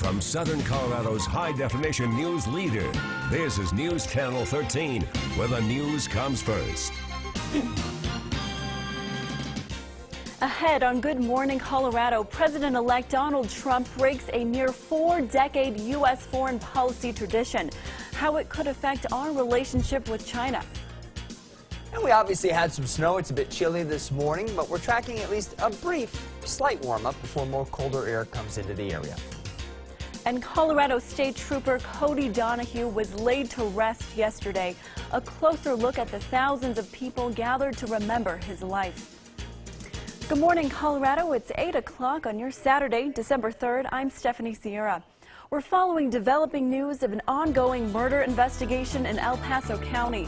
from Southern Colorado's high-definition news leader. This is News Channel 13, where the news comes first. Ahead on Good Morning Colorado, President-elect Donald Trump breaks a near 4-decade U.S. foreign policy tradition, how it could affect our relationship with China. And we obviously had some snow. It's a bit chilly this morning, but we're tracking at least a brief, slight warm-up before more colder air comes into the area. And Colorado State Trooper Cody Donahue was laid to rest yesterday. A closer look at the thousands of people gathered to remember his life. Good morning, Colorado. It's 8 o'clock on your Saturday, December 3rd. I'm Stephanie Sierra. We're following developing news of an ongoing murder investigation in El Paso County.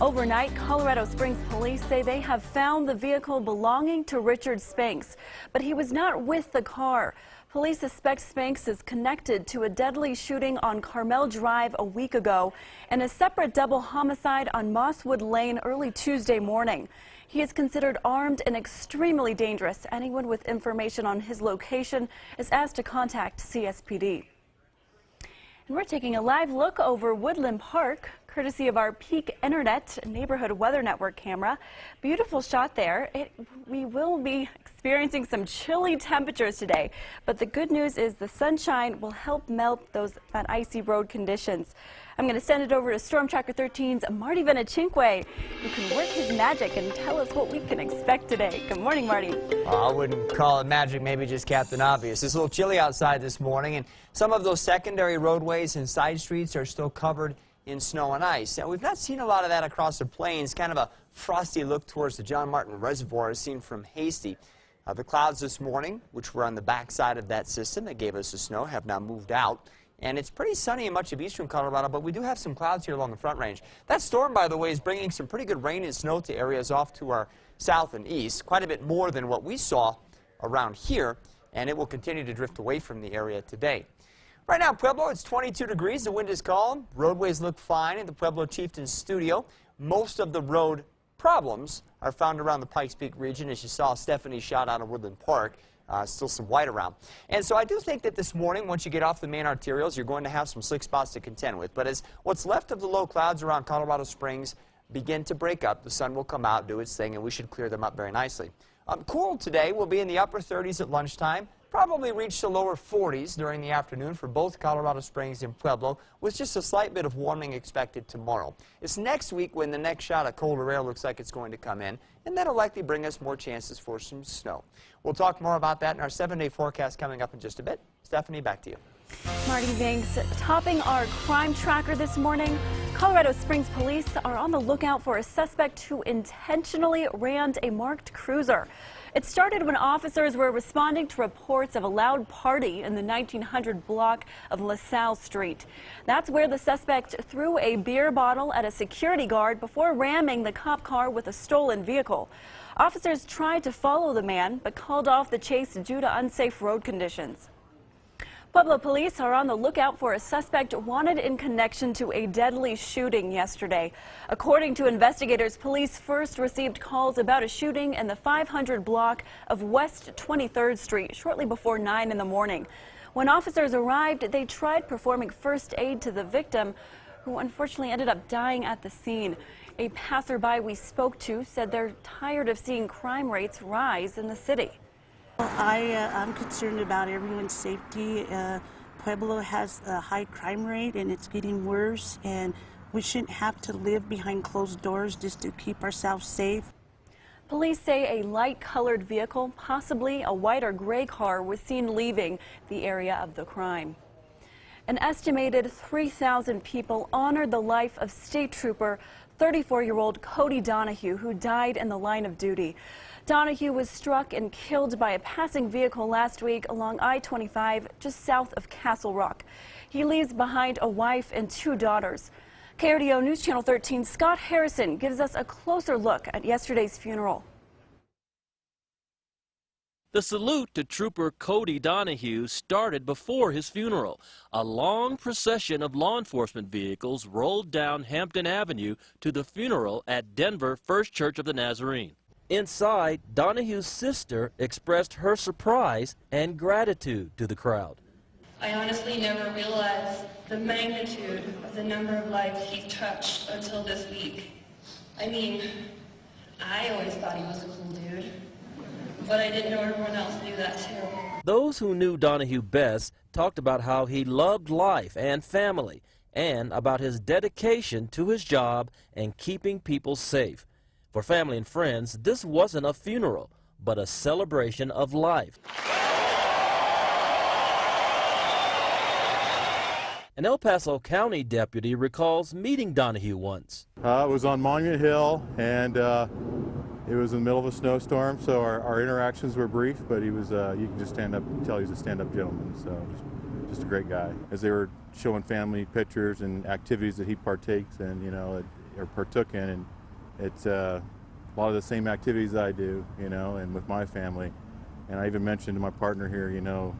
Overnight, Colorado Springs police say they have found the vehicle belonging to Richard Spanks, but he was not with the car. Police suspect Spanks is connected to a deadly shooting on Carmel Drive a week ago and a separate double homicide on Mosswood Lane early Tuesday morning. He is considered armed and extremely dangerous. Anyone with information on his location is asked to contact CSPD. And we're taking a live look over Woodland Park, courtesy of our Peak Internet Neighborhood Weather Network camera. Beautiful shot there. We will be experiencing some chilly temperatures today, but the good news is the sunshine will help melt that icy road conditions. I'm going to send it over to Storm Tracker 13's Marty Venachinque, who can work his magic and tell us what we can expect today. Good morning, Marty. I wouldn't call it magic, maybe just Captain Obvious. It's a little chilly outside this morning, and some of those secondary roadways and side streets are still covered in snow and ice. Now, we've not seen a lot of that across the plains. Kind of a frosty look towards the John Martin Reservoir is seen from Hasty. The clouds this morning, which were on the backside of that system that gave us the snow, have now moved out. And it's pretty sunny in much of eastern Colorado, but we do have some clouds here along the Front Range. That storm, by the way, is bringing some pretty good rain and snow to areas off to our south and east, quite a bit more than what we saw around here, and it will continue to drift away from the area today. Right now, Pueblo, it's 22 degrees. The wind is calm. Roadways look fine in the Pueblo Chieftain studio. Most of the road problems are found around the Pikes Peak region, as you saw Stephanie's shot out of Woodland Park. Still some white around. And so I do think that this morning, once you get off the main arterials, you're going to have some slick spots to contend with. But as what's left of the low clouds around Colorado Springs begin to break up, the sun will come out, do its thing, and we should clear them up very nicely. Cool today will be in the upper 30s at lunchtime. Probably reach the lower 40s during the afternoon for both Colorado Springs and Pueblo, with just a slight bit of warming expected tomorrow. It's next week when the next shot of colder air looks like it's going to come in, and that'll likely bring us more chances for some snow. We'll talk more about that in our 7-day forecast coming up in just a bit. Stephanie, back to you. Marty, thanks. Topping our crime tracker this morning, Colorado Springs police are on the lookout for a suspect who intentionally rammed a marked cruiser. It started when officers were responding to reports of a loud party in the 1900 block of LaSalle Street. That's where the suspect threw a beer bottle at a security guard before ramming the cop car with a stolen vehicle. Officers tried to follow the man, but called off the chase due to unsafe road conditions. Pueblo police are on the lookout for a suspect wanted in connection to a deadly shooting yesterday. According to investigators, police first received calls about a shooting in the 500 block of West 23rd Street shortly before 9 in the morning. When officers arrived, they tried performing first aid to the victim, who unfortunately ended up dying at the scene. A passerby we spoke to said they're tired of seeing crime rates rise in the city. I'm concerned about everyone's safety. Pueblo has a high crime rate and it's getting worse, and we shouldn't have to live behind closed doors just to keep ourselves safe. Police say a light-colored vehicle, possibly a white or gray car, was seen leaving the area of the crime. An estimated 3,000 people honored the life of State Trooper 34-year-old Cody Donahue, who died in the line of duty. Donahue was struck and killed by a passing vehicle last week along I-25 just south of Castle Rock. He leaves behind a wife and 2 daughters. KRDO News Channel 13's Scott Harrison gives us a closer look at yesterday's funeral. The salute to Trooper Cody Donahue started before his funeral. A long procession of law enforcement vehicles rolled down Hampton Avenue to the funeral at Denver First Church of the Nazarene. Inside, Donahue's sister expressed her surprise and gratitude to the crowd. I honestly never realized the magnitude of the number of lives he's touched until this week. I mean, I always thought he was a cool dude, but I didn't know everyone else knew that too. Those who knew Donahue best talked about how he loved life and family, and about his dedication to his job and keeping people safe. For family and friends, this wasn't a funeral, but a celebration of life. An El Paso County deputy recalls meeting Donahue once. It was on Monument Hill, and it was in the middle of a snowstorm, so our interactions were brief, but he was, you can just stand up and tell he was a stand-up gentleman, so just a great guy. As they were showing family pictures and activities that he partakes in, you know, or partook in, and it's a lot of the same activities that I do, you know, and with my family. And I even mentioned to my partner here, you know,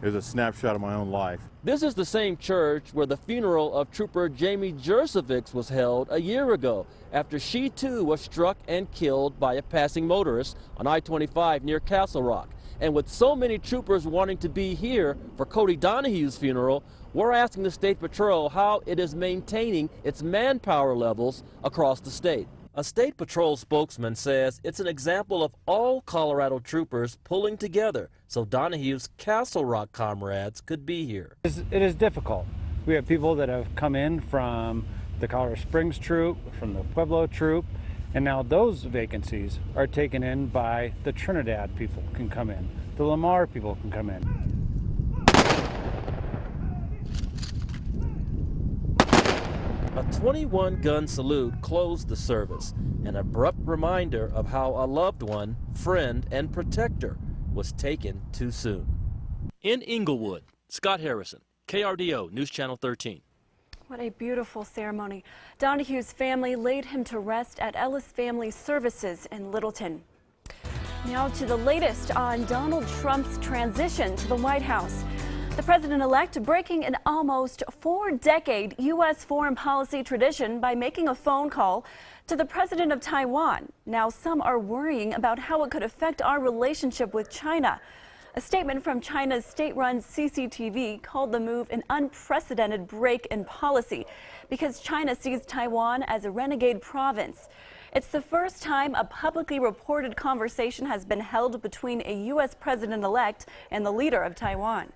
it was a snapshot of my own life. This is the same church where the funeral of Trooper Jamie Jersevics was held a year ago after she too was struck and killed by a passing motorist on I-25 near Castle Rock. And with so many troopers wanting to be here for Cody Donahue's funeral, we're asking the State Patrol how it is maintaining its manpower levels across the state. A State Patrol spokesman says it's an example of all Colorado troopers pulling together so Donahue's Castle Rock comrades could be here. It is difficult. We have people that have come in from the Colorado Springs troop, from the Pueblo troop, and now those vacancies are taken in by the Trinidad people can come in, the Lamar people can come in. A 21-gun salute closed the service, an abrupt reminder of how a loved one, friend, and protector was taken too soon. In Inglewood, Scott Harrison, KRDO News Channel 13. What a beautiful ceremony. Donahue's family laid him to rest at Ellis Family Services in Littleton. Now to the latest on Donald Trump's transition to the White House. The president-elect breaking an almost 4-decade U.S. foreign policy tradition by making a phone call to the president of Taiwan. Now some are worrying about how it could affect our relationship with China. A statement from China's state-run CCTV called the move an unprecedented break in policy because China sees Taiwan as a renegade province. It's the first time a publicly reported conversation has been held between a U.S. president-elect and the leader of Taiwan.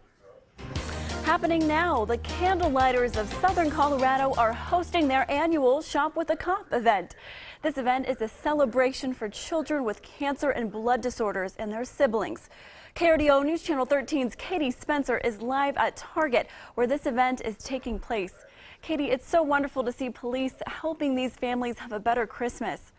Happening now, the Candlelighters of Southern Colorado are hosting their annual Shop with a Cop event. This event is a celebration for children with cancer and blood disorders and their siblings. KRDO News Channel 13's Katie Spencer is live at Target, where this event is taking place. Katie, it's so wonderful to see police helping these families have a better Christmas.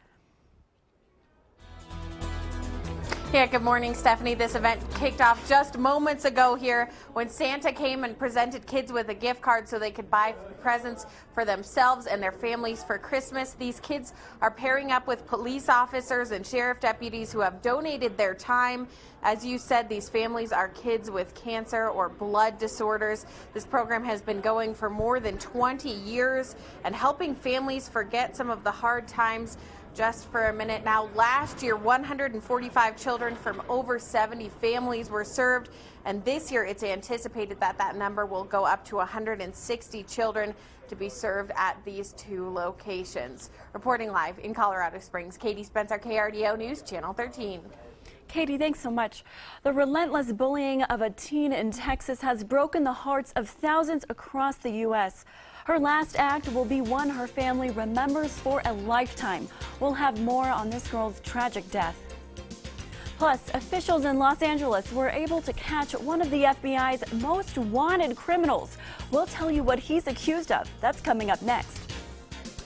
Yeah, good morning, Stephanie. This event kicked off just moments ago here when Santa came and presented kids with a gift card so they could buy presents for themselves and their families for Christmas. These kids are pairing up with police officers and sheriff deputies who have donated their time. As you said, these families are kids with cancer or blood disorders. This program has been going for more than 20 years and helping families forget some of the hard times. Just for a minute now, last year 145 children from over 70 families were served, and this year it's anticipated that that number will go up to 160 children to be served at these two locations. Reporting live in Colorado Springs, Katie Spencer, KRDO News Channel 13. Katie, thanks so much. The relentless bullying of a teen in Texas has broken the hearts of thousands across the U.S. Her last act will be one her family remembers for a lifetime. We'll have more on this girl's tragic death. Plus, officials in Los Angeles were able to catch one of the FBI's most wanted criminals. We'll tell you what he's accused of. That's coming up next.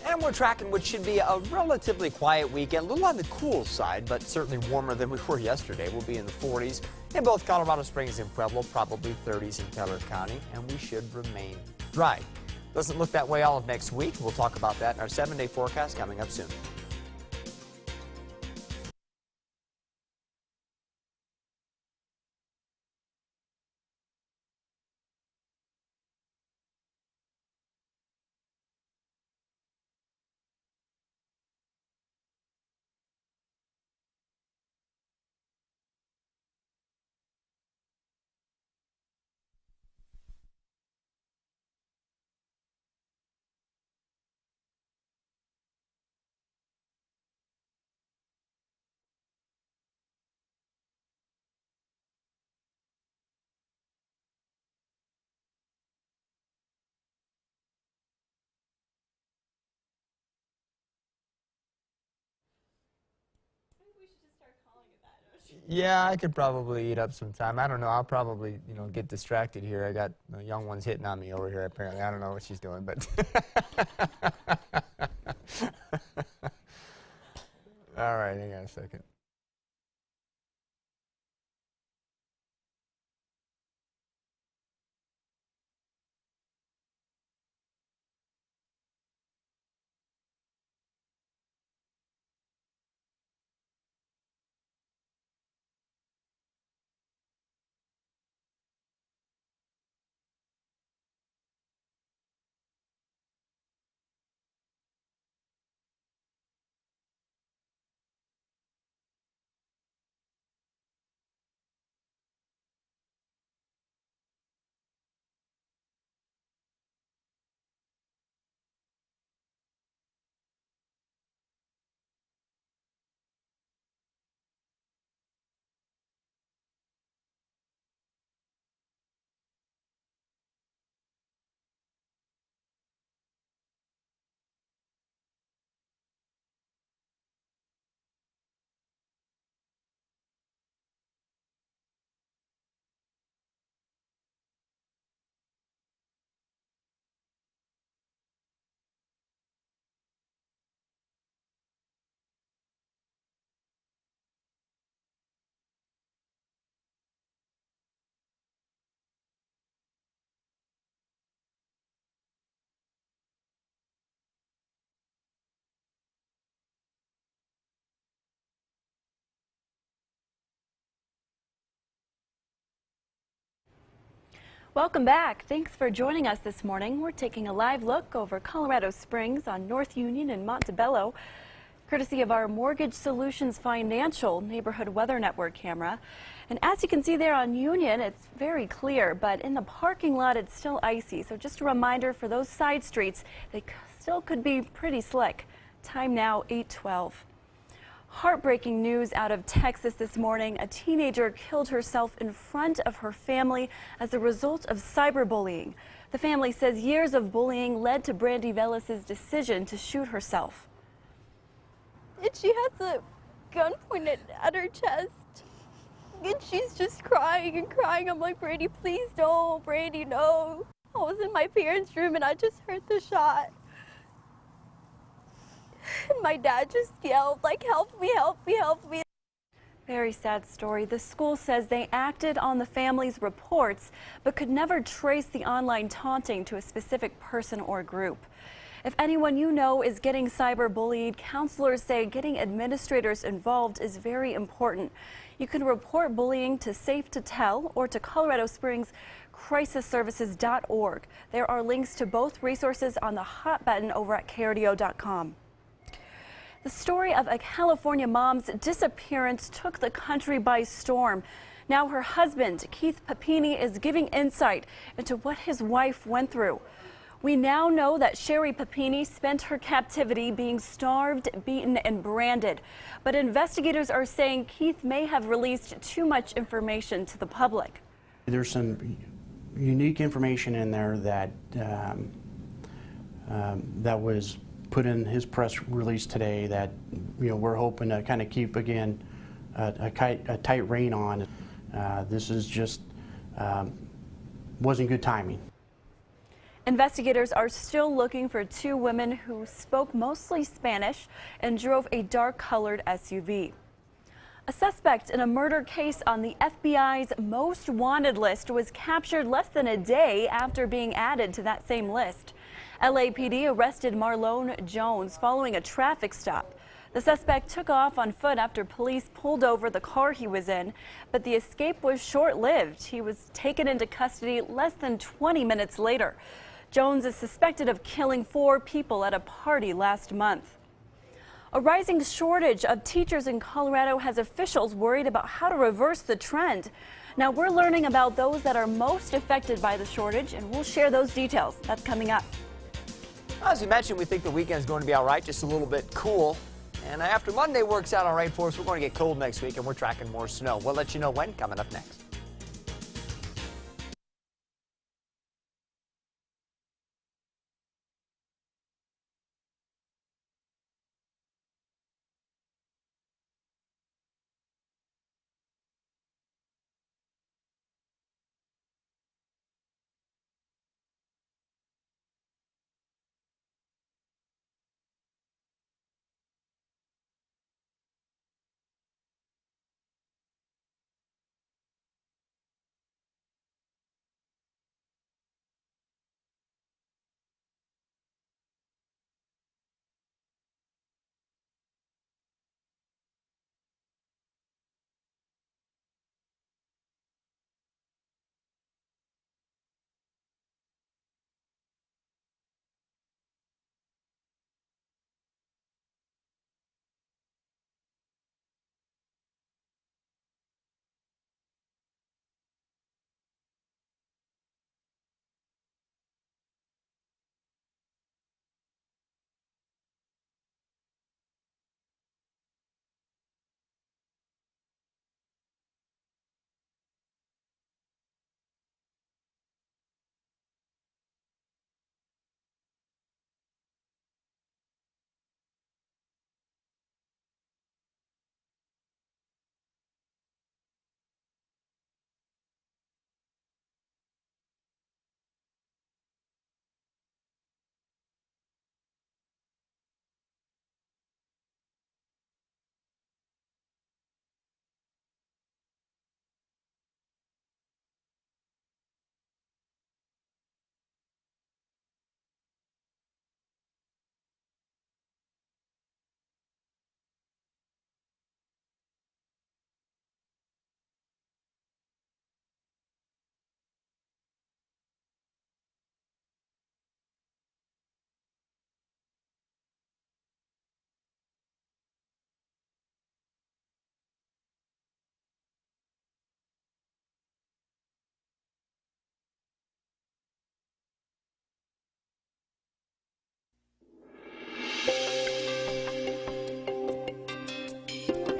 And we're tracking what should be a relatively quiet weekend, a little on the cool side, but certainly warmer than we were yesterday. We'll be in the 40s in both Colorado Springs and Pueblo, probably 30s in Teller County, and we should remain dry. Doesn't look that way all of next week. We'll talk about that in our 7-day forecast coming up soon. Yeah, I could probably eat up some time. I don't know. I'll probably, get distracted here. I got the young ones hitting on me over here, apparently. I don't know what she's doing, but. All right, hang on a second. Welcome back. Thanks for joining us this morning. We're taking a live look over Colorado Springs on North Union and Montebello, courtesy of our Mortgage Solutions Financial Neighborhood Weather Network camera. And as you can see there on Union, it's very clear, but in the parking lot, it's still icy. So just a reminder for those side streets, they still could be pretty slick. Time now 8:12. Heartbreaking news out of Texas this morning. A teenager killed herself in front of her family as a result of cyberbullying. The family says years of bullying led to Brandy Velas's decision to shoot herself. And she has a gun pointed at her chest. And she's just crying and crying. I'm like, Brandy, please don't. Brandy, no. I was in my parents' room and I just heard the shot. And my dad just yelled, like, help me, help me, help me. Very sad story. The school says they acted on the family's reports, but could never trace the online taunting to a specific person or group. If anyone you know is getting cyberbullied, counselors say getting administrators involved is very important. You can report bullying to Safe to Tell or to Colorado Springs crisisservices.org. There are links to both resources on the hot button over at KRDO.com. The story of a California mom's disappearance took the country by storm. Now her husband, Keith Papini, is giving insight into what his wife went through. We now know that Sherry Papini spent her captivity being starved, beaten, and branded. But investigators are saying Keith may have released too much information to the public. There's some unique information in there that that was put in his press release today that we're hoping to kind of keep again a tight rein on. This is just wasn't good timing. Investigators are still looking for two women who spoke mostly Spanish and drove a dark-colored SUV. A suspect in a murder case on the FBI's most wanted list was captured less than a day after being added to that same list. LAPD arrested Marlon Jones following a traffic stop. The suspect took off on foot after police pulled over the car he was in, but the escape was short-lived. He was taken into custody less than 20 minutes later. Jones is suspected of killing 4 people at a party last month. A rising shortage of teachers in Colorado has officials worried about how to reverse the trend. Now we're learning about those that are most affected by the shortage, and we'll share those details. That's coming up. As you mentioned, we think the weekend's going to be all right, just a little bit cool. And after Monday works out all right for us, we're going to get cold next week, and we're tracking more snow. We'll let you know when, coming up next.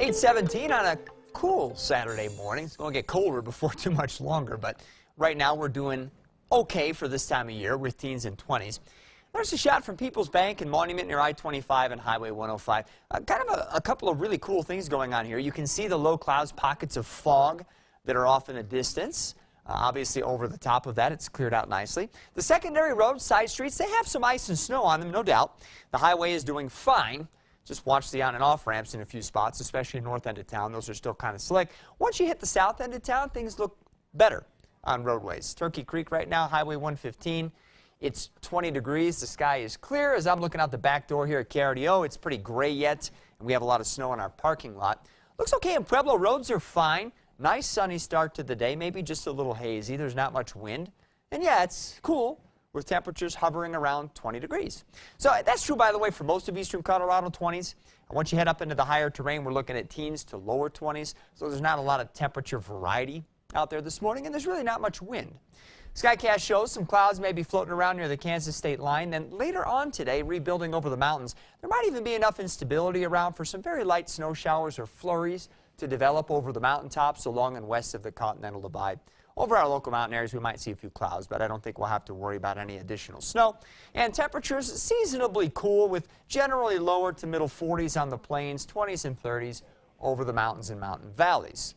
8:17 on a cool Saturday morning. It's going to get colder before too much longer, but right now we're doing okay for this time of year with teens and 20s. There's a shot from People's Bank and Monument near I-25 and Highway 105. Kind of a couple of really cool things going on here. You can see the low clouds, pockets of fog that are off in the distance. Obviously, over the top of that, it's cleared out nicely. The secondary roads, side streets, they have some ice and snow on them, no doubt. The highway is doing fine. Just watch the on and off ramps in a few spots, especially north end of town. Those are still kind of slick. Once you hit the south end of town, things look better on roadways. Turkey Creek right now, Highway 115. It's 20 degrees. The sky is clear. As I'm looking out the back door here at KRDO, it's pretty gray yet, and we have a lot of snow in our parking lot. Looks okay in Pueblo. Roads are fine. Nice sunny start to the day, maybe just a little hazy. There's not much wind. And yeah, it's cool with temperatures hovering around 20 degrees. So that's true, by the way, for most of eastern Colorado, 20s. And once you head up into the higher terrain, we're looking at teens to lower 20s. So there's not a lot of temperature variety out there this morning, and there's really not much wind. Skycast shows some clouds may be floating around near the Kansas state line. Then later on today, rebuilding over the mountains, there might even be enough instability around for some very light snow showers or flurries to develop over the mountaintops along and west of the Continental Divide. Over our local mountain areas, we might see a few clouds, but I don't think we'll have to worry about any additional snow. And temperatures seasonably cool with generally lower to middle 40s on the plains, 20s and 30s over the mountains and mountain valleys.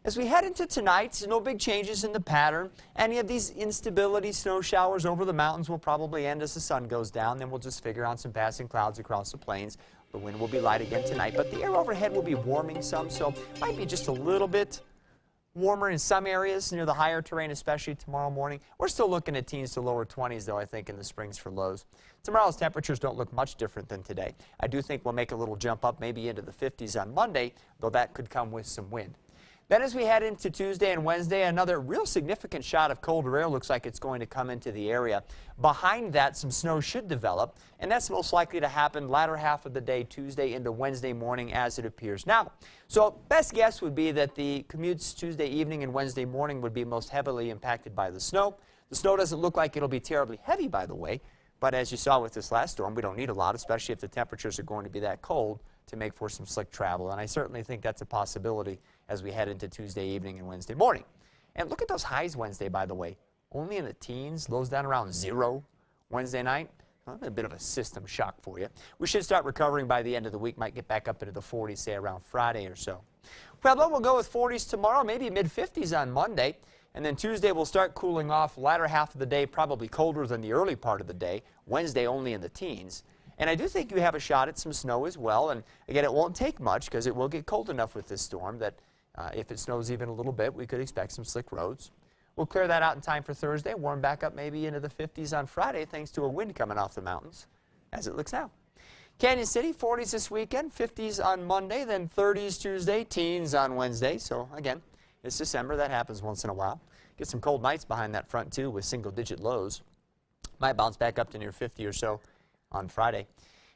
As we head into tonight, no big changes in the pattern. Any of these instability snow showers over the mountains will probably end as the sun goes down. Then we'll just figure on some passing clouds across the plains. The wind will be light again tonight, but the air overhead will be warming some, so it might be just a little bit warmer in some areas near the higher terrain, especially tomorrow morning. We're still looking at teens to lower 20s, though, I think, in the Springs for lows. Tomorrow's temperatures don't look much different than today. I do think we'll make a little jump up, maybe into the 50s on Monday, though that could come with some wind. Then as we head into Tuesday and Wednesday, another real significant shot of colder air looks like it's going to come into the area. Behind that, some snow should develop, and that's most likely to happen latter half of the day, Tuesday into Wednesday morning as it appears now. So best guess would be that the commutes Tuesday evening and Wednesday morning would be most heavily impacted by the snow. The snow doesn't look like it'll be terribly heavy, by the way, but as you saw with this last storm, we don't need a lot, especially if the temperatures are going to be that cold, to make for some slick travel. And I certainly think that's a possibility as we head into Tuesday evening and Wednesday morning. And look at those highs Wednesday, by the way. Only in the teens, lows down around 0 Wednesday night. Well, a bit of a system shock for you. We should start recovering by the end of the week. Might get back up into the 40s, say, around Friday or so. Pueblo will go with 40s tomorrow, maybe mid-50s on Monday. And then Tuesday will start cooling off. Latter half of the day, probably colder than the early part of the day. Wednesday only in the teens. And I do think you have a shot at some snow as well. And again, it won't take much because it will get cold enough with this storm that if it snows even a little bit, we could expect some slick roads. We'll clear that out in time for Thursday, warm back up maybe into the 50s on Friday thanks to a wind coming off the mountains as it looks now. Canyon City, 40s this weekend, 50s on Monday, then 30s Tuesday, teens on Wednesday. So again, it's December. That happens once in a while. Get some cold nights behind that front too with single-digit lows. Might bounce back up to near 50 or so on Friday.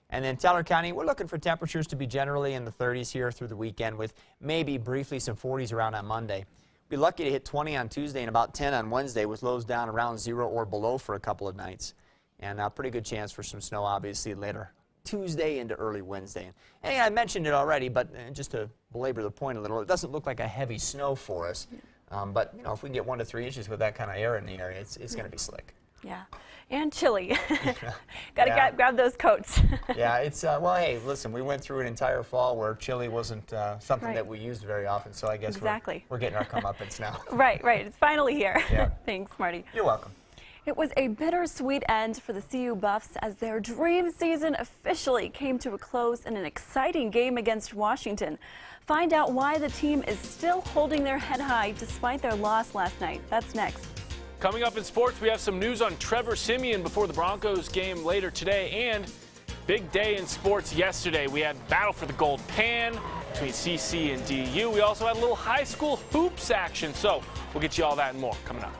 And then Teller County, we're looking for temperatures to be generally in the 30s here through the weekend with maybe briefly some 40s around on Monday. Be lucky to hit 20 on Tuesday and about 10 on Wednesday with lows down around 0 or below for a couple of nights. And a pretty good chance for some snow obviously later Tuesday into early Wednesday. And I mentioned it already, but just to belabor the point a little, it doesn't look like a heavy snow for us. But you know, if we can get 1 to 3 inches with that kind of air in the area, it's going to be slick. Yeah, and chilly. Gotta grab those coats. Yeah, it's, well, hey, listen, we went through an entire fall where chili wasn't something that we used very often, so I guess we're getting our comeuppance now. Right, it's finally here. Yeah. Thanks, Marty. You're welcome. It was a bittersweet end for the CU Buffs as their dream season officially came to a close in an exciting game against Washington. Find out why the team is still holding their head high despite their loss last night. That's next. Coming up in sports, we have some news on Trevor Siemian before the Broncos game later today, and big day in sports yesterday. We had battle for the gold pan between CC and DU. We also had a little high school hoops action, so we'll get you all that and more coming up.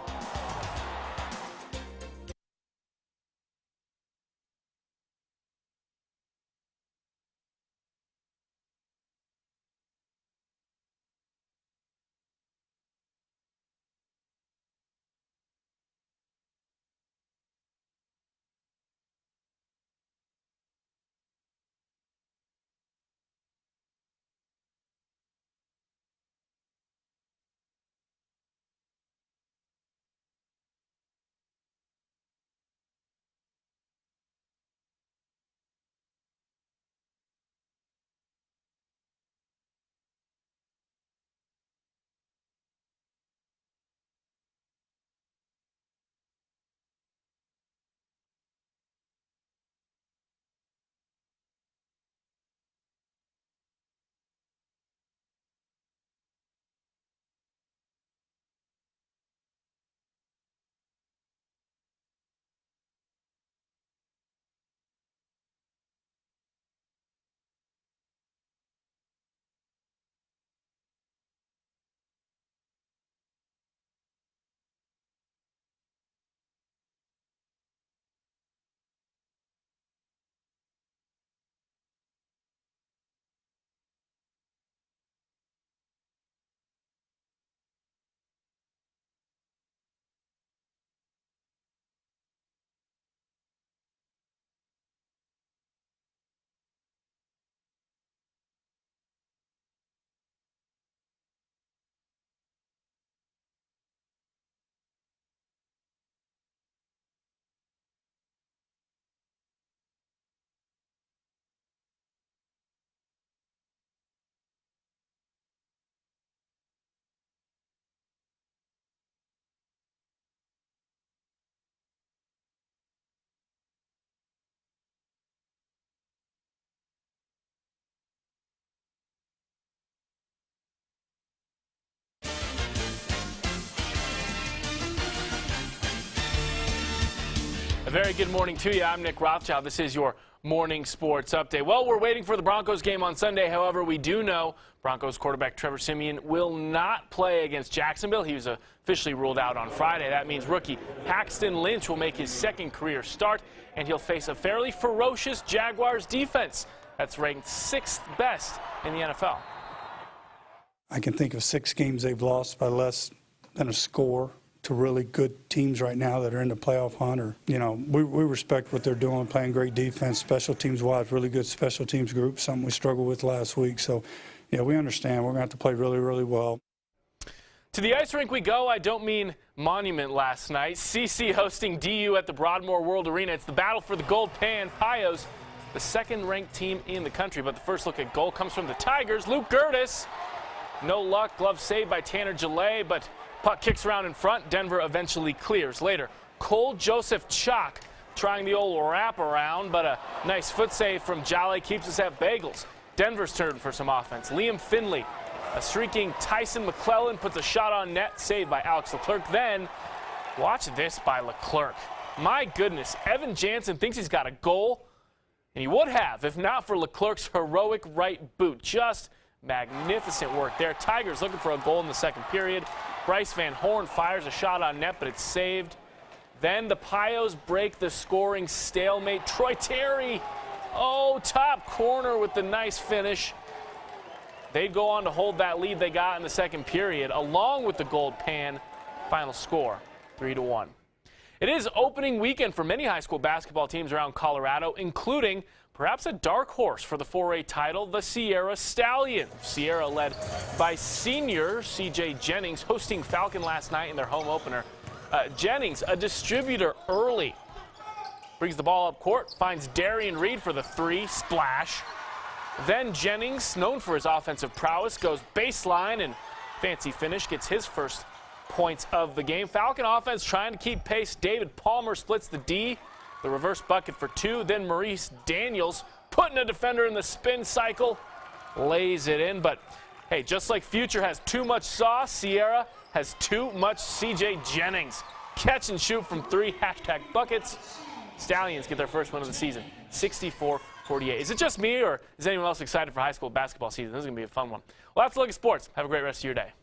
A very good morning to you. I'm Nick Rothschild. This is your morning sports update. Well, we're waiting for the Broncos game on Sunday. However, we do know Broncos quarterback Trevor Siemian will not play against Jacksonville. He was officially ruled out on Friday. That means rookie Paxton Lynch will make his second career start, and he'll face a fairly ferocious Jaguars defense that's ranked 6th best in the NFL. I can think of 6 games they've lost by less than a score to really good teams right now that are in the playoff hunt. Or, we respect what they're doing, playing great defense, special teams wise, really good special teams group, something we struggled with last week. So, yeah, we understand we're going to have to play really, really well. To the ice rink we go. I don't mean Monument last night. CC hosting DU at the Broadmoor World Arena. It's the battle for the gold pan. Pios, the second-ranked team in the country. But the first look at goal comes from the Tigers. Luke Gertis. No luck. Glove saved by Tanner Gillet, but puck kicks around in front. Denver eventually clears. Later, Cole Joseph Chalk trying the old wraparound, but a nice foot save from Jolly keeps us at bagels. Denver's turn for some offense. Liam Finley, a streaking Tyson McClellan puts a shot on net, saved by Alex Leclerc. Then, watch this by Leclerc. My goodness, Evan Jansen thinks he's got a goal, and he would have if not for Leclerc's heroic right boot. Just magnificent work there. Tigers looking for a goal in the second period. Bryce Van Horn fires a shot on net, but it's saved. Then the Pios break the scoring stalemate. Troy Terry, top corner with the nice finish. They'd go on to hold that lead they got in the second period, along with the gold pan. Final score, 3-1. It is opening weekend for many high school basketball teams around Colorado, including perhaps a dark horse for the 4A title, the Sierra Stallions. Sierra led by senior C.J. Jennings, hosting Falcon last night in their home opener. Jennings, a distributor early, brings the ball up court, finds Darian Reed for the 3, splash. Then Jennings, known for his offensive prowess, goes baseline and fancy finish, gets his first points of the game. Falcon offense trying to keep pace. David Palmer splits the D. The reverse bucket for 2. Then Maurice Daniels, putting a defender in the spin cycle, lays it in. But, hey, just like Future has too much sauce, Sierra has too much C.J. Jennings. Catch and shoot from 3, #buckets. Stallions get their first win of the season, 64-48. Is it just me, or is anyone else excited for high school basketball season? This is going to be a fun one. Well, that's a look at sports. Have a great rest of your day.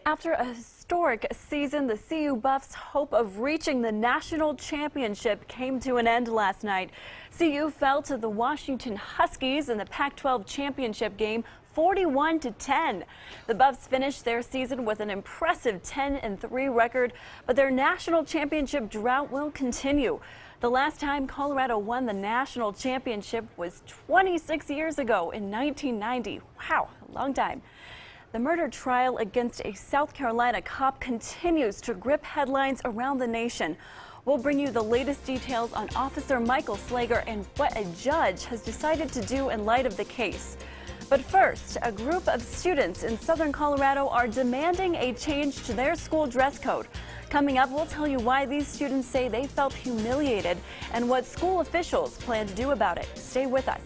After a historic season, the CU Buffs' hope of reaching the national championship came to an end last night. CU fell to the Washington Huskies in the Pac-12 championship game, 41-10. The Buffs finished their season with an impressive 10-3 record, but their national championship drought will continue. The last time Colorado won the national championship was 26 years ago in 1990. Wow, a long time. The murder trial against a South Carolina cop continues to grip headlines around the nation. We'll bring you the latest details on Officer Michael Slager and what a judge has decided to do in light of the case. But first, a group of students in southern Colorado are demanding a change to their school dress code. Coming up, we'll tell you why these students say they felt humiliated and what school officials plan to do about it. Stay with us.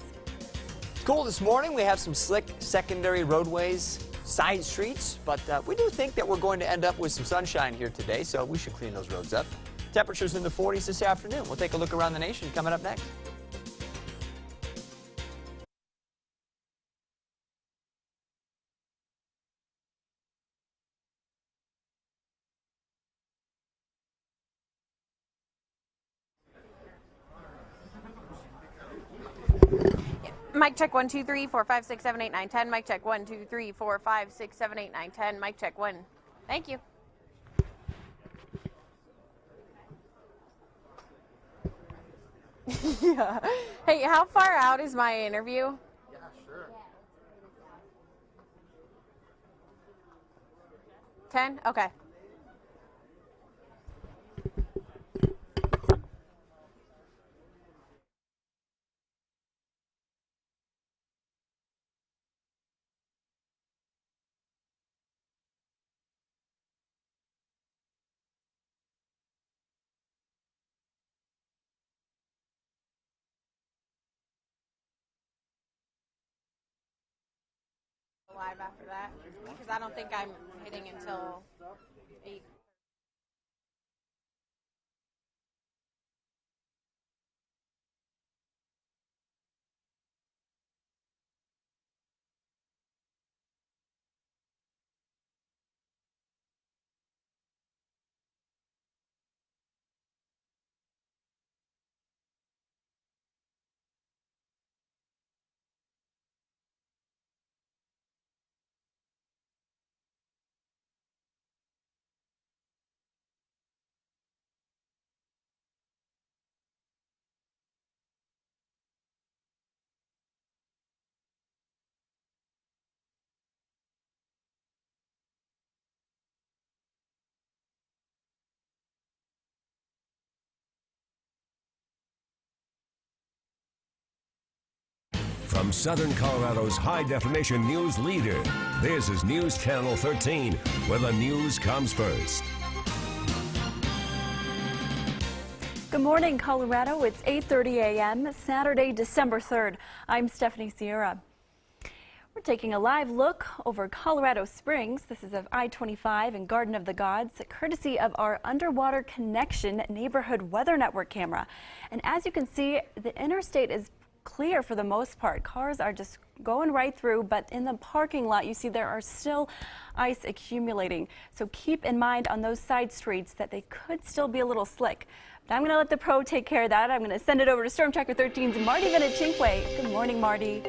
Cool this morning. We have some slick secondary roadways, side streets, but we do think that we're going to end up with some sunshine here today, so we should clean those roads up. Temperatures in the 40s this afternoon. We'll take a look around the nation coming up next. Mic check 1 2 3 4 5 6 7 8 9 10. Mic check 1 2 3 4 5 6 7 8 9 10. Mic check 1. Thank you. Yeah. Hey, how far out is my interview? Yeah, sure. 10? Okay. Live after that, because I don't think I'm hitting until 8. From Southern Colorado's high-definition news leader, this is News Channel 13, where the news comes first. Good morning, Colorado. It's 8:30 a.m., Saturday, December 3rd. I'm Stephanie Sierra. We're taking a live look over Colorado Springs. This is of I-25 and Garden of the Gods, courtesy of our Underwater Connection neighborhood weather network camera. And as you can see, the interstate is clear for the most part. Cars are just going right through, but in the parking lot you see there are still ice accumulating. So keep in mind on those side streets that they could still be a little slick. But I'm going to let the pro take care of that. I'm going to send it over to Storm Tracker 13's Marty Venichinkwe. Good morning, Marty.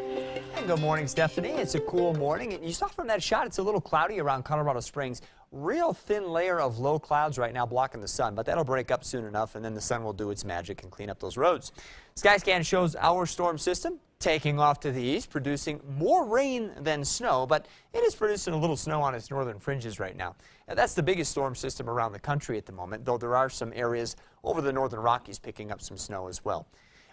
And good morning, Stephanie. It's a cool morning. And you saw from that shot, it's a little cloudy around Colorado Springs. Real thin layer of low clouds right now blocking the sun, but that'll break up soon enough, and then the sun will do its magic and clean up those roads. Skyscan shows our storm system taking off to the east, producing more rain than snow, but it is producing a little snow on its northern fringes right now. And that's the biggest storm system around the country at the moment, though there are some areas over the northern Rockies picking up some snow as well.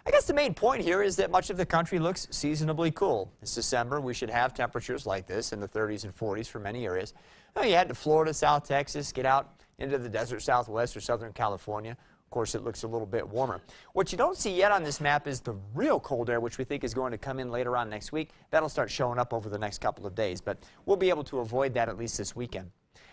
I guess the main point here is that much of the country looks seasonably cool. This December, we should have temperatures like this in the 30s and 40s for many areas. Now, you head to Florida, South Texas, get out into the desert Southwest or Southern California. Of course, it looks a little bit warmer. What you don't see yet on this map is the real cold air, which we think is going to come in later on next week. That'll start showing up over the next couple of days, but we'll be able to avoid that at least this weekend.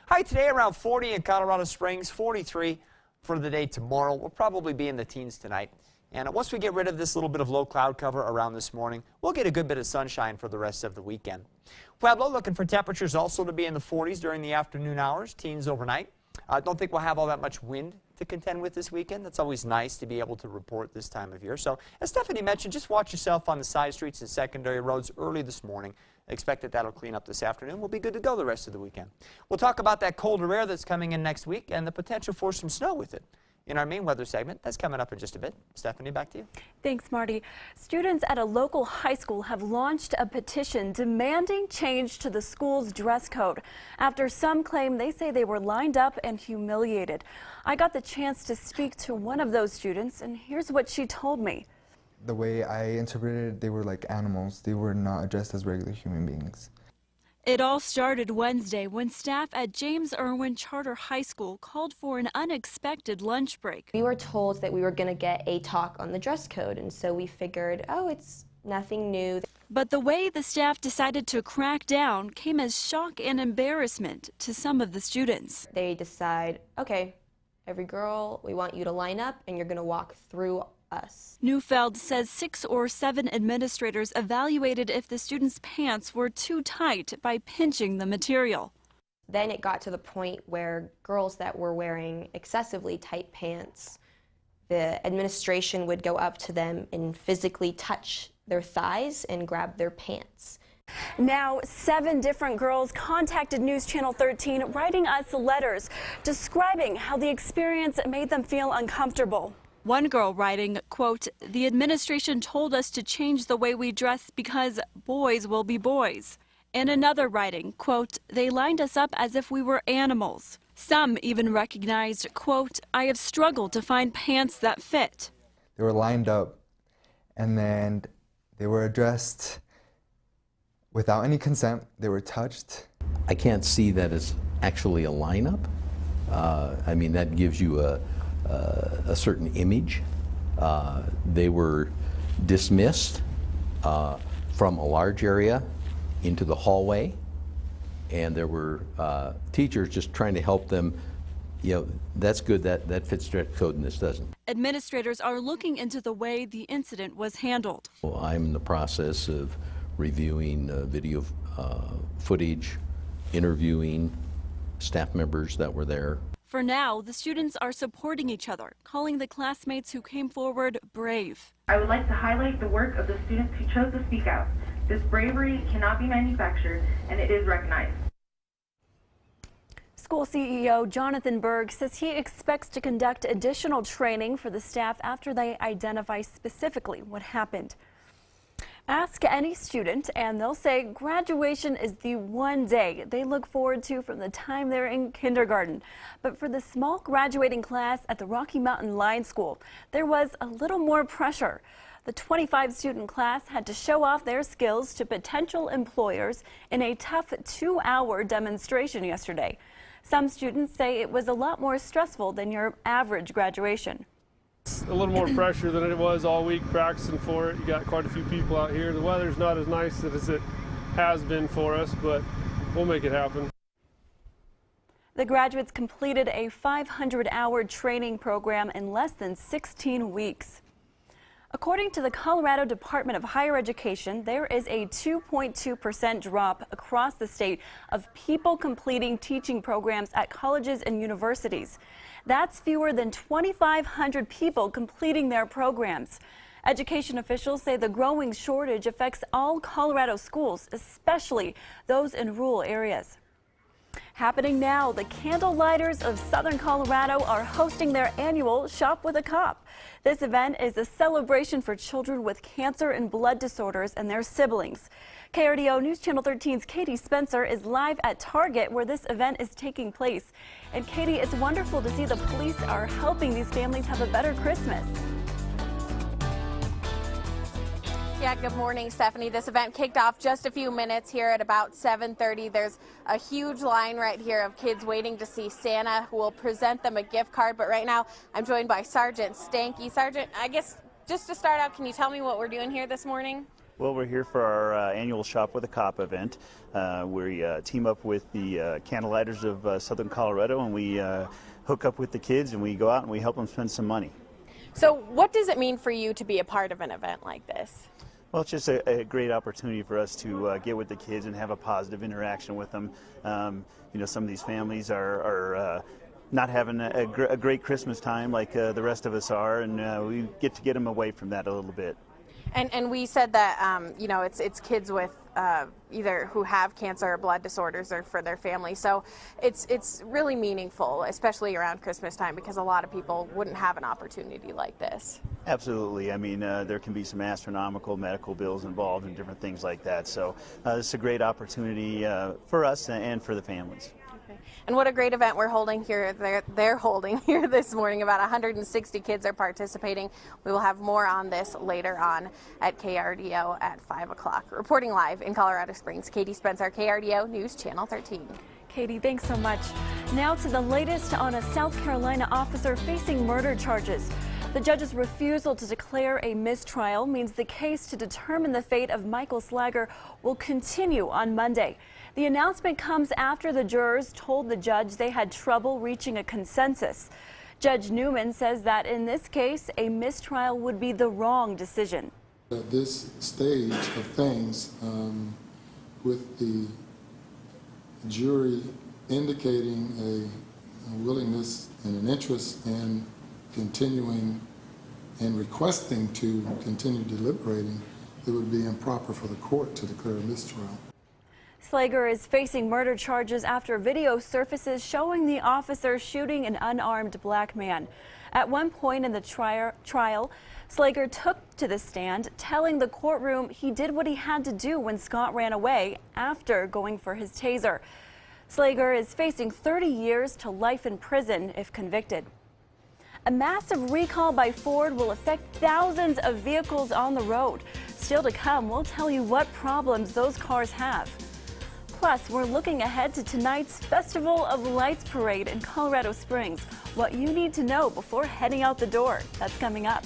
High today around 40 in Colorado Springs, 43 for the day tomorrow. We'll probably be in the teens tonight. And once we get rid of this little bit of low cloud cover around this morning, we'll get a good bit of sunshine for the rest of the weekend. Pueblo looking for temperatures also to be in the 40s during the afternoon hours, teens overnight. I don't think we'll have all that much wind to contend with this weekend. That's always nice to be able to report this time of year. So as Stephanie mentioned, just watch yourself on the side streets and secondary roads early this morning. Expect that that'll clean up this afternoon. We'll be good to go the rest of the weekend. We'll talk about that colder air that's coming in next week and the potential for some snow with it in our main weather segment. That's coming up in just a bit. Stephanie, back to you. Thanks, Marty. Students at a local high school have launched a petition demanding change to the school's dress code after some claim they say they were lined up and humiliated. I got the chance to speak to one of those students, and here's what she told me. The way I interpreted it, they were like animals. They were not addressed as regular human beings. It all started Wednesday when staff at James Irwin Charter High School called for an unexpected lunch break. We were told that we were going to get a talk on the dress code, and so we figured, oh, it's nothing new. But the way the staff decided to crack down came as shock and embarrassment to some of the students. They decide, okay, every girl, we want you to line up and you're going to walk through us. Neufeld says 6 or 7 administrators evaluated if the students' pants were too tight by pinching the material. Then it got to the point where girls that were wearing excessively tight pants, the administration would go up to them and physically touch their thighs and grab their pants. Now, 7 different girls contacted News Channel 13, writing us letters describing how the experience made them feel uncomfortable. One girl writing, quote, "The administration told us to change the way we dress because boys will be boys." And another writing, quote, "They lined us up as if we were animals." Some even recognized, quote, "I have struggled to find pants that fit." They were lined up and then they were addressed without any consent. They were touched. I can't see that as actually a lineup. I mean, that gives you a certain image. They were dismissed from a large area into the hallway, and there were teachers just trying to help them. You know, that's good, that fits dress code and this doesn't. Administrators are looking into the way the incident was handled. Well, I'm in the process of reviewing video footage, interviewing staff members that were there. For now, the students are supporting each other, calling the classmates who came forward brave. I would like to highlight the work of the students who chose to speak out. This bravery cannot be manufactured, and it is recognized. School CEO Jonathan Berg says he expects to conduct additional training for the staff after they identify specifically what happened. Ask any student and they'll say graduation is the one day they look forward to from the time they're in kindergarten. But for the small graduating class at the Rocky Mountain Line School, there was a little more pressure. The 25-student class had to show off their skills to potential employers in a tough 2-hour demonstration yesterday. Some students say it was a lot more stressful than your average graduation. It's a little more pressure than it was all week practicing for it. You got quite a few people out here. The weather's not as nice as it has been for us, but we'll make it happen. The graduates completed a 500-hour training program in less than 16 weeks. According to the Colorado Department of Higher Education, there is a 2.2% drop across the state of people completing teaching programs at colleges and universities. That's fewer than 2,500 people completing their programs. Education officials say the growing shortage affects all Colorado schools, especially those in rural areas. Happening now, the Candle Lighters of Southern Colorado are hosting their annual Shop with a Cop. This event is a celebration for children with cancer and blood disorders and their siblings. KRDO News Channel 13's Katie Spencer is live at Target where this event is taking place. And Katie, it's wonderful to see the police are helping these families have a better Christmas. Yeah, good morning, Stephanie. This event kicked off just a few minutes here at about 7:30. There's a huge line right here of kids waiting to see Santa, who will present them a gift card. But right now, I'm joined by Sergeant Stanky. Sergeant, I guess just to start out, can you tell me what we're doing here this morning? Well, we're here for our annual Shop with a Cop event. We team up with the Candle Lighters of Southern Colorado, and we hook up with the kids, and we go out and we help them spend some money. So what does it mean for you to be a part of an event like this? Well, it's just a great opportunity for us to get with the kids and have a positive interaction with them. You know, some of these families are not having a great Christmas time like the rest of us are, and we get to get them away from that a little bit. And we said that, you know, it's kids with either who have cancer or blood disorders or for their family. So it's really meaningful, especially around Christmas time, because a lot of people wouldn't have an opportunity like this. Absolutely. I mean, there can be some astronomical medical bills involved and different things like that. So it's a great opportunity for us and for the families. And what a great event we're holding here. They're holding here this morning. About 160 kids are participating. We will have more on this later on at KRDO at 5 o'clock. Reporting live in Colorado Springs, Katie Spencer, KRDO News Channel 13. Katie, thanks so much. Now to the latest on a South Carolina officer facing murder charges. The judge's refusal to declare a mistrial means the case to determine the fate of Michael Slager will continue on Monday. The announcement comes after the jurors told the judge they had trouble reaching a consensus. Judge Newman says that in this case, a mistrial would be the wrong decision. At this stage of things, with the jury indicating a willingness and an interest in continuing and requesting to continue deliberating, it would be improper for the court to declare a mistrial. Slager is facing murder charges after video surfaces showing the officer shooting an unarmed black man. At one point in the trial, Slager took to the stand, telling the courtroom he did what he had to do when Scott ran away after going for his taser. Slager is facing 30 years to life in prison if convicted. A massive recall by Ford will affect thousands of vehicles on the road. Still to come, we'll tell you what problems those cars have. Plus, we're looking ahead to tonight's Festival of Lights parade in Colorado Springs. What you need to know before heading out the door. That's coming up.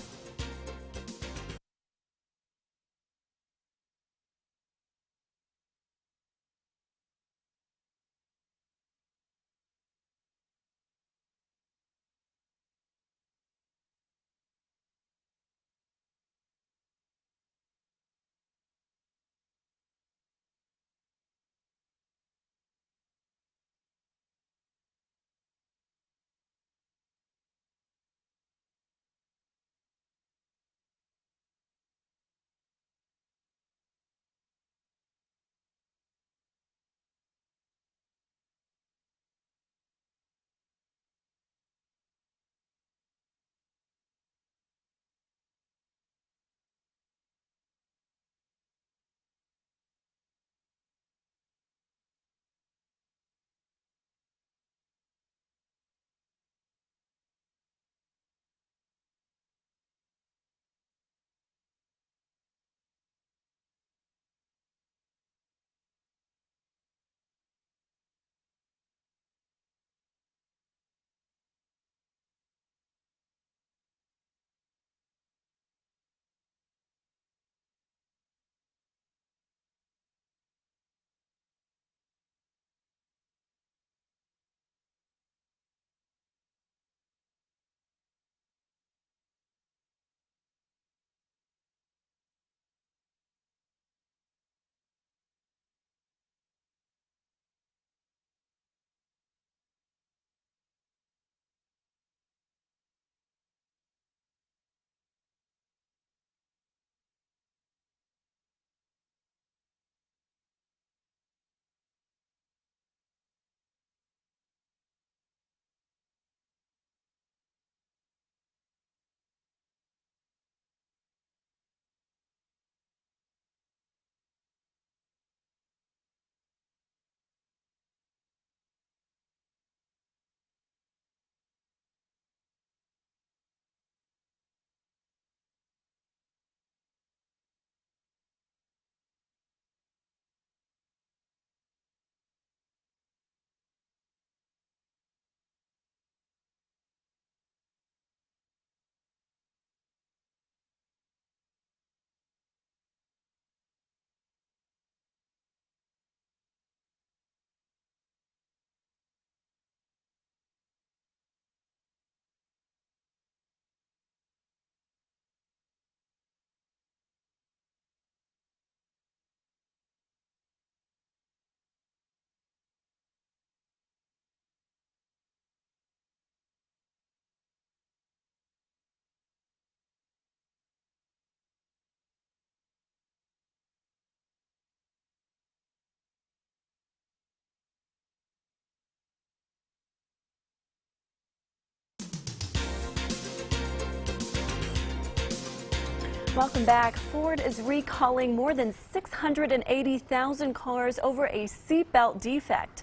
Welcome back. Ford is recalling more than 680,000 cars over a seatbelt defect.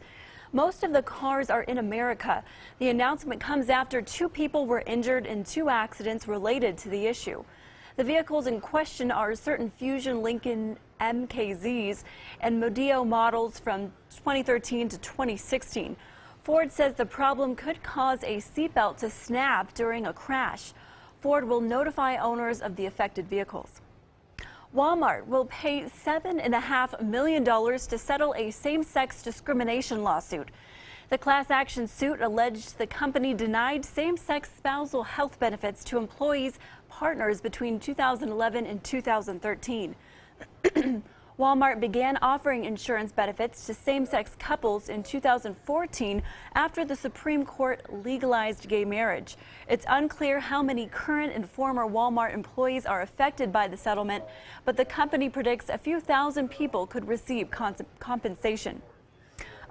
Most of the cars are in America. The announcement comes after 2 people were injured in 2 accidents related to the issue. The vehicles in question are certain Fusion Lincoln MKZs and Modeo models from 2013 to 2016. Ford says the problem could cause a seatbelt to snap during a crash. Ford will notify owners of the affected vehicles. Walmart will pay $7.5 million to settle a same-sex discrimination lawsuit. The class action suit alleged the company denied same-sex spousal health benefits to employees' partners between 2011 and 2013. Walmart began offering insurance benefits to same-sex couples in 2014 after the Supreme Court legalized gay marriage. It's unclear how many current and former Walmart employees are affected by the settlement, but the company predicts a few thousand people could receive compensation.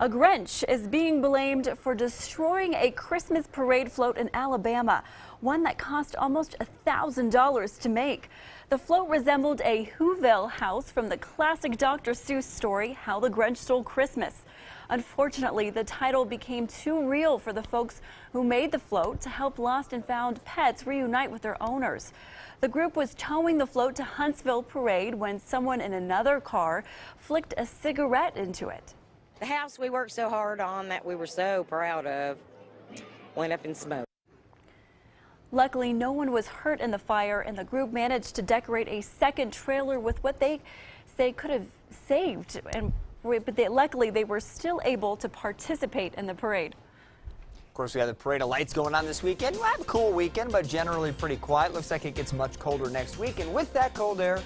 A Grinch is being blamed for destroying a Christmas parade float in Alabama, one that cost almost $1,000 to make. The float resembled a Whoville house from the classic Dr. Seuss story, How the Grinch Stole Christmas. Unfortunately, the title became too real for the folks who made the float to help lost and found pets reunite with their owners. The group was towing the float to Huntsville Parade when someone in another car flicked a cigarette into it. The house we worked so hard on that we were so proud of went up in smoke. Luckily, no one was hurt in the fire, and the group managed to decorate a second trailer with what they say could have saved. But luckily, they were still able to participate in the parade. Of course, we have the parade of lights going on this weekend. We'll have a cool weekend, but generally pretty quiet. Looks like it gets much colder next week, and with that cold air,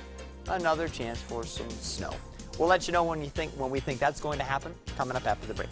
another chance for some snow. We'll let you know when we think that's going to happen, coming up after the break.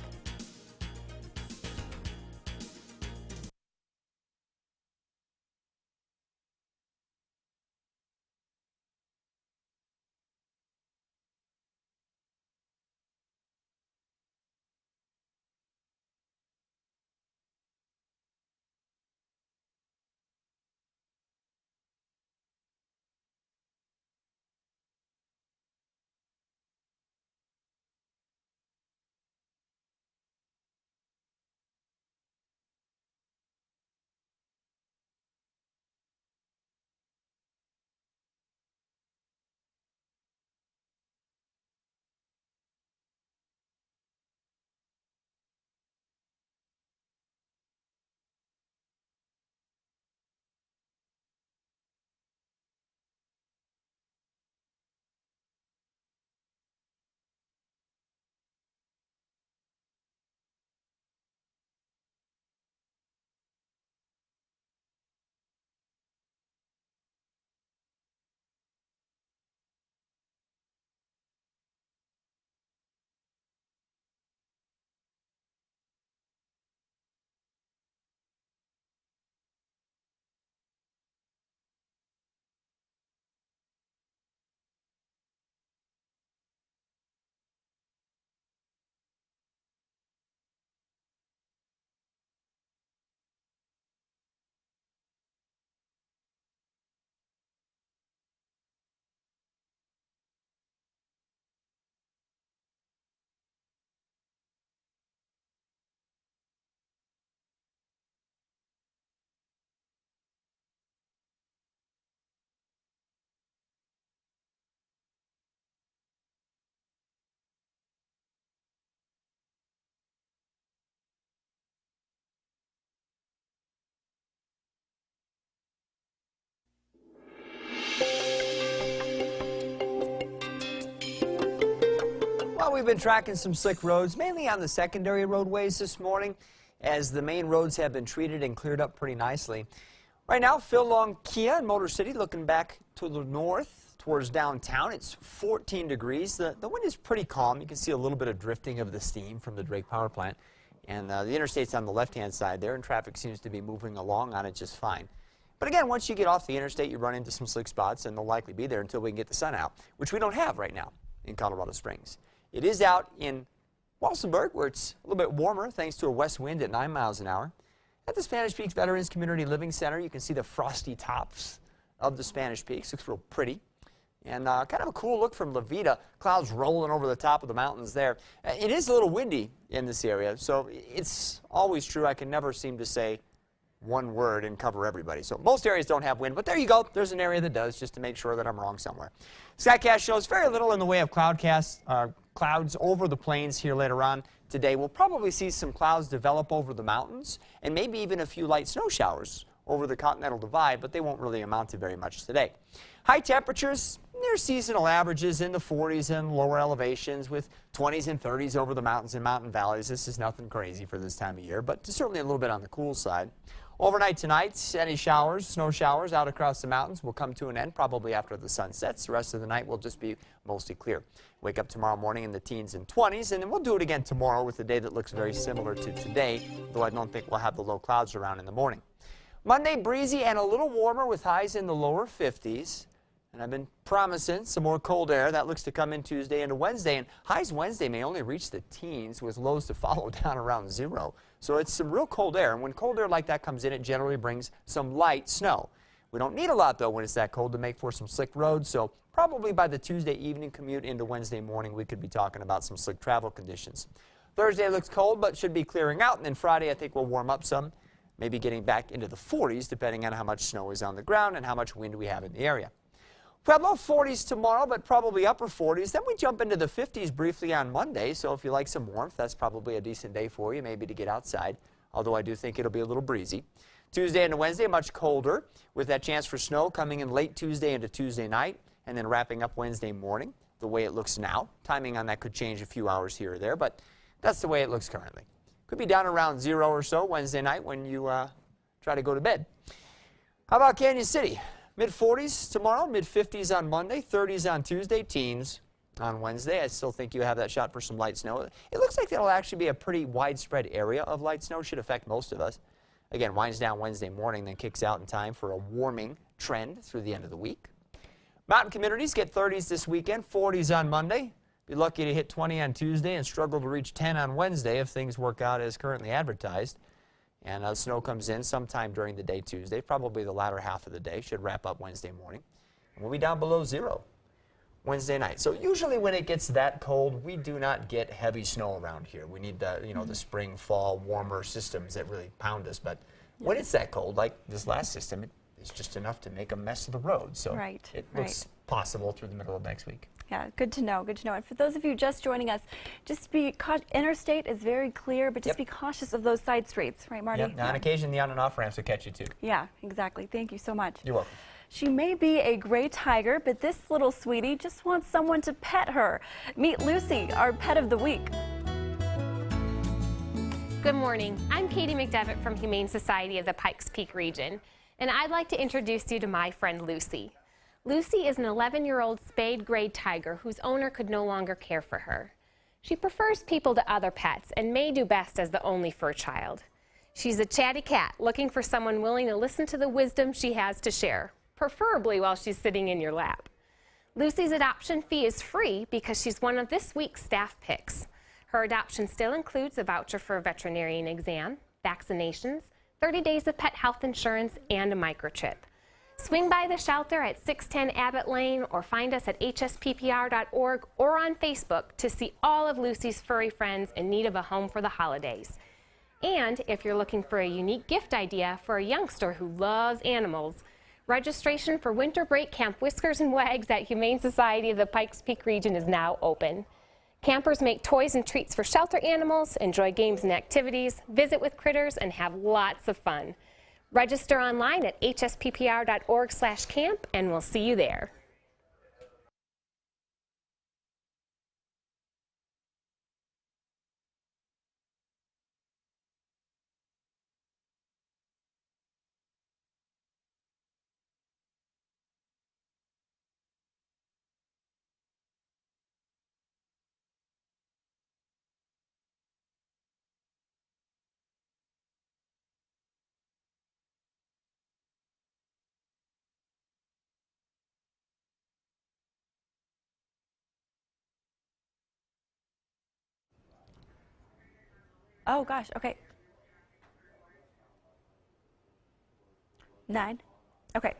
Well, we've been tracking some slick roads, mainly on the secondary roadways this morning, as the main roads have been treated and cleared up pretty nicely. Right now, Phil Long Kia in Motor City, looking back to the north towards downtown. It's 14 degrees. The wind is pretty calm. You can see a little bit of drifting of the steam from the Drake Power Plant. And the interstate's on the left-hand side there, and traffic seems to be moving along on it just fine. But again, once you get off the interstate, you run into some slick spots, and they'll likely be there until we can get the sun out, which we don't have right now in Colorado Springs. It is out in Walsenburg, where it's a little bit warmer thanks to a west wind at 9 miles an hour. At the Spanish Peaks Veterans Community Living Center, you can see the frosty tops of the Spanish Peaks. Looks real pretty. And kind of a cool look from La Veta. Clouds rolling over the top of the mountains there. It is a little windy in this area, so it's always true. I can never seem to say one word and cover everybody. So most areas don't have wind, but there you go. There's an area that does, just to make sure that I'm wrong somewhere. Skycast shows very little in the way of clouds over the plains here later on today. We'll probably see some clouds develop over the mountains and maybe even a few light snow showers over the Continental Divide, but they won't really amount to very much today. High temperatures near seasonal averages in the 40s and lower elevations with 20s and 30s over the mountains and mountain valleys. This is nothing crazy for this time of year, but certainly a little bit on the cool side. Overnight tonight, any showers, snow showers out across the mountains will come to an end probably after the sun sets. The rest of the night will just be mostly clear. Wake up tomorrow morning in the teens and 20s, and then we'll do it again tomorrow with a day that looks very similar to today, though I don't think we'll have the low clouds around in the morning. Monday, breezy and a little warmer with highs in the lower 50s. And I've been promising some more cold air. That looks to come in Tuesday into Wednesday. And highs Wednesday may only reach the teens with lows to follow down around 0. So it's some real cold air. And when cold air like that comes in, it generally brings some light snow. We don't need a lot, though, when it's that cold to make for some slick roads. So probably by the Tuesday evening commute into Wednesday morning, we could be talking about some slick travel conditions. Thursday looks cold, but should be clearing out. And then Friday, I think we'll warm up some, maybe getting back into the 40s, depending on how much snow is on the ground and how much wind we have in the area. Pueblo 40s tomorrow, but probably upper 40s. Then we jump into the 50s briefly on Monday. So if you like some warmth, that's probably a decent day for you, maybe to get outside, although I do think it'll be a little breezy. Tuesday into Wednesday, much colder, with that chance for snow coming in late Tuesday into Tuesday night, and then wrapping up Wednesday morning, the way it looks now. Timing on that could change a few hours here or there, but that's the way it looks currently. Could be down around 0 or so Wednesday night when you try to go to bed. How about Canyon City? Mid-40s tomorrow, mid-50s on Monday, 30s on Tuesday, teens on Wednesday. I still think you have that shot for some light snow. It looks like that'll actually be a pretty widespread area of light snow. Should affect most of us. Again, winds down Wednesday morning, then kicks out in time for a warming trend through the end of the week. Mountain communities get 30s this weekend, 40s on Monday. Be lucky to hit 20 on Tuesday and struggle to reach 10 on Wednesday if things work out as currently advertised. And snow comes in sometime during the day Tuesday, probably the latter half of the day. Should wrap up Wednesday morning. And we'll be down below 0 Wednesday night. So usually when it gets that cold, we do not get heavy snow around here. We need the, the spring, fall, warmer systems that really pound us. But when it's that cold, like this last system, it's just enough to make a mess of the road. So it looks possible through the middle of next week. Yeah, good to know, good to know. And for those of you just joining us, just be interstate is very clear, but just be cautious of those side streets, right, Marty? Yep. Now, on occasion, the on and off ramps will catch you too. Yeah, exactly. Thank you so much. You're welcome. She may be a gray tiger, but this little sweetie just wants someone to pet her. Meet Lucy, our pet of the week. Good morning. I'm Katie McDevitt from Humane Society of the Pikes Peak region, and I'd like to introduce you to my friend Lucy. Lucy is an 11-year-old spayed gray tiger whose owner could no longer care for her. She prefers people to other pets and may do best as the only fur child. She's a chatty cat looking for someone willing to listen to the wisdom she has to share, preferably while she's sitting in your lap. Lucy's adoption fee is free because she's one of this week's staff picks. Her adoption still includes a voucher for a veterinarian exam, vaccinations, 30 days of pet health insurance, and a microchip. Swing by the shelter at 610 Abbott Lane or find us at hsppr.org or on Facebook to see all of Lucy's furry friends in need of a home for the holidays. And if you're looking for a unique gift idea for a youngster who loves animals, registration for Winter Break Camp Whiskers and Wags at Humane Society of the Pikes Peak region is now open. Campers make toys and treats for shelter animals, enjoy games and activities, visit with critters, and have lots of fun. Register online at hsppr.org/camp, and we'll see you there. Oh gosh, okay. 9. Okay.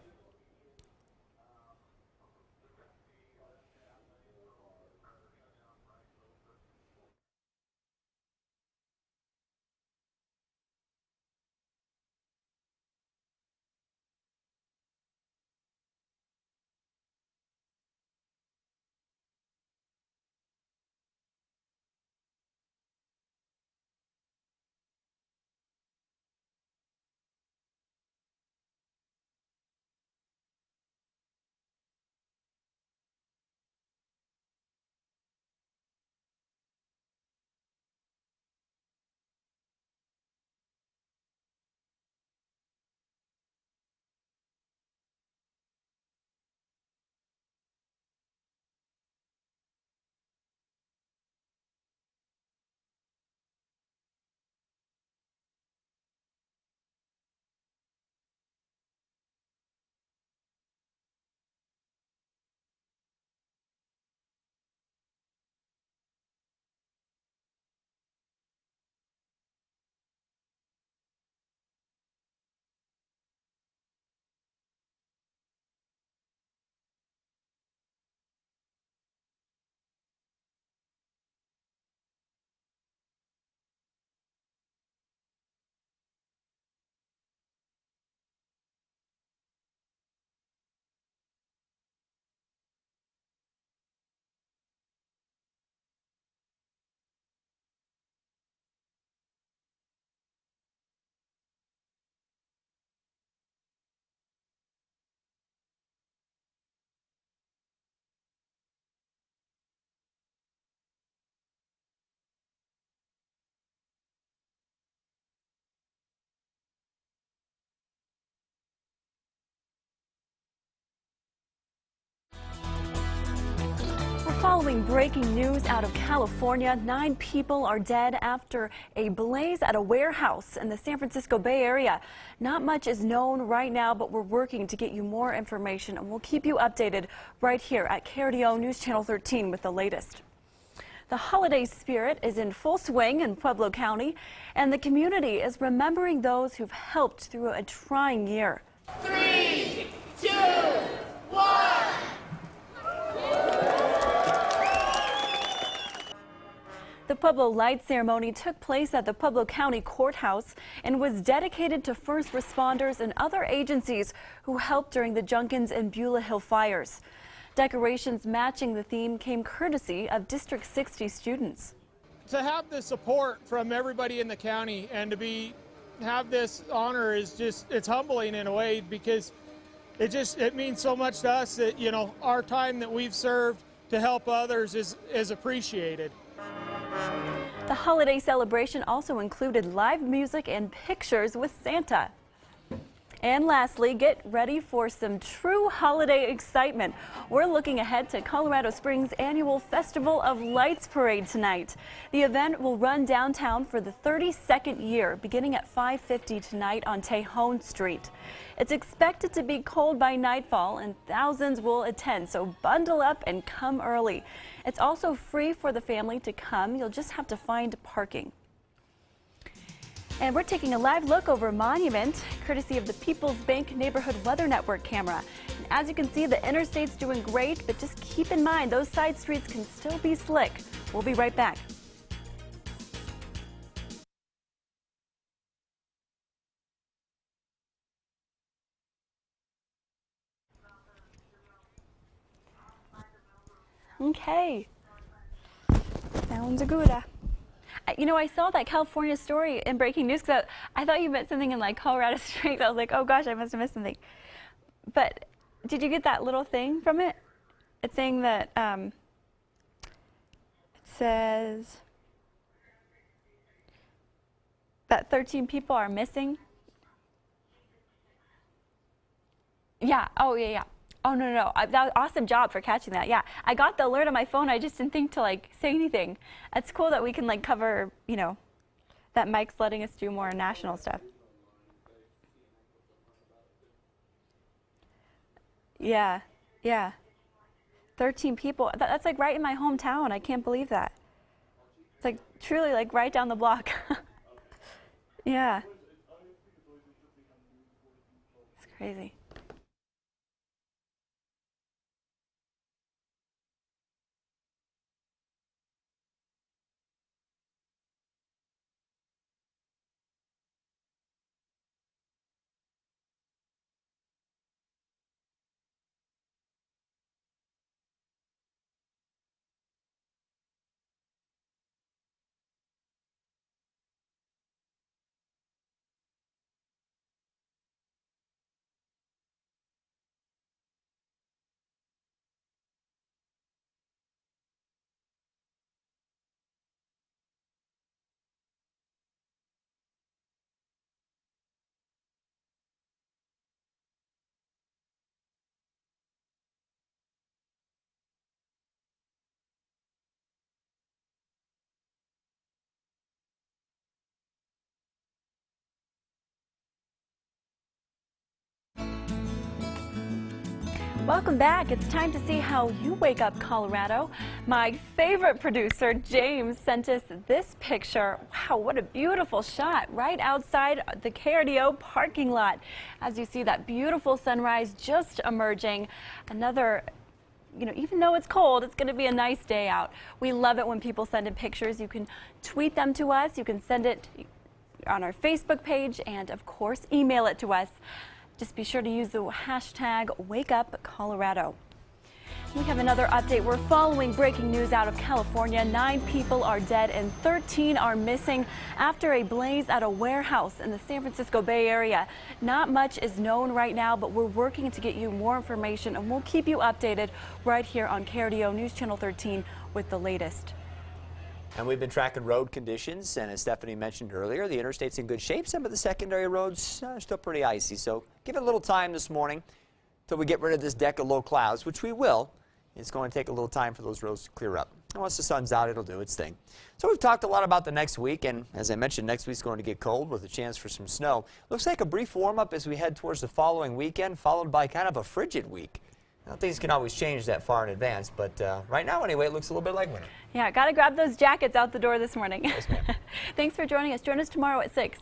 following breaking news out of California. 9 people are dead after a blaze at a warehouse in the San Francisco Bay Area. Not much is known right now, but we're working to get you more information, and we'll keep you updated right here at KRDO News Channel 13 with the latest. The holiday spirit is in full swing in Pueblo County, and the community is remembering those who've helped through a trying year. 3, 2, 1. The Pueblo Light ceremony took place at the Pueblo County Courthouse and was dedicated to first responders and other agencies who helped during the Junkins and Beulah Hill fires. Decorations matching the theme came courtesy of District 60 students. To have the support from everybody in the county and to have this honor is just, it's humbling in a way, because it means so much to us that, you know, our time that we've served to help others is appreciated. The holiday celebration also included live music and pictures with Santa. And lastly, get ready for some true holiday excitement. We're looking ahead to Colorado Springs' annual Festival of Lights Parade tonight. The event will run downtown for the 32nd year, beginning at 5:50 tonight on Tejon Street. It's expected to be cold by nightfall, and thousands will attend, so bundle up and come early. It's also free for the family to come. You'll just have to find parking. And we're taking a live look over Monument, courtesy of the People's Bank Neighborhood Weather Network camera. And as you can see, the interstate's doing great, but just keep in mind those side streets can still be slick. We'll be right back. Okay. Sounds good. You know, I saw that California story in breaking news because I thought you meant something in like Colorado Springs. I was like, oh gosh, I must have missed something. But did you get that little thing from it? It's saying that it says that 13 people are missing. Yeah. Oh, yeah. Oh, no. That was awesome job for catching that. Yeah, I got the alert on my phone. I just didn't think to like say anything. It's cool that we can like cover, you know, that Mike's letting us do more national stuff. Yeah. 13 people. That's like right in my hometown. I can't believe that. It's like truly like right down the block. Yeah. It's crazy. Welcome back. It's time to see how you wake up, Colorado. My favorite producer, James, sent us this picture. Wow, what a beautiful shot right outside the KRDO parking lot. As you see that beautiful sunrise just emerging. Another, you know, even though it's cold, it's going to be a nice day out. We love it when people send in pictures. You can tweet them to us. You can send it on our Facebook page and, of course, email it to us. Just be sure to use the hashtag WakeUpColorado. We have another update. We're following breaking news out of California. 9 people are dead and 13 are missing after a blaze at a warehouse in the San Francisco Bay Area. Not much is known right now, but we're working to get you more information, and we'll keep you updated right here on KRDO News Channel 13 with the latest. And we've been tracking road conditions, and as Stephanie mentioned earlier, the interstate's in good shape. Some of the secondary roads are still pretty icy, so give it a little time this morning till we get rid of this deck of low clouds, which we will. it's going to take a little time for those roads to clear up. And once the sun's out, it'll do its thing. So we've talked a lot about the next week, and as I mentioned, next week's going to get cold with a chance for some snow. Looks like a brief warm-up as we head towards the following weekend, followed by kind of a frigid week. Now, things can always change that far in advance, but right now, anyway, it looks a little bit like winter. Yeah, got to grab those jackets out the door this morning. Yes, ma'am. Thanks for joining us. Join us tomorrow at 6.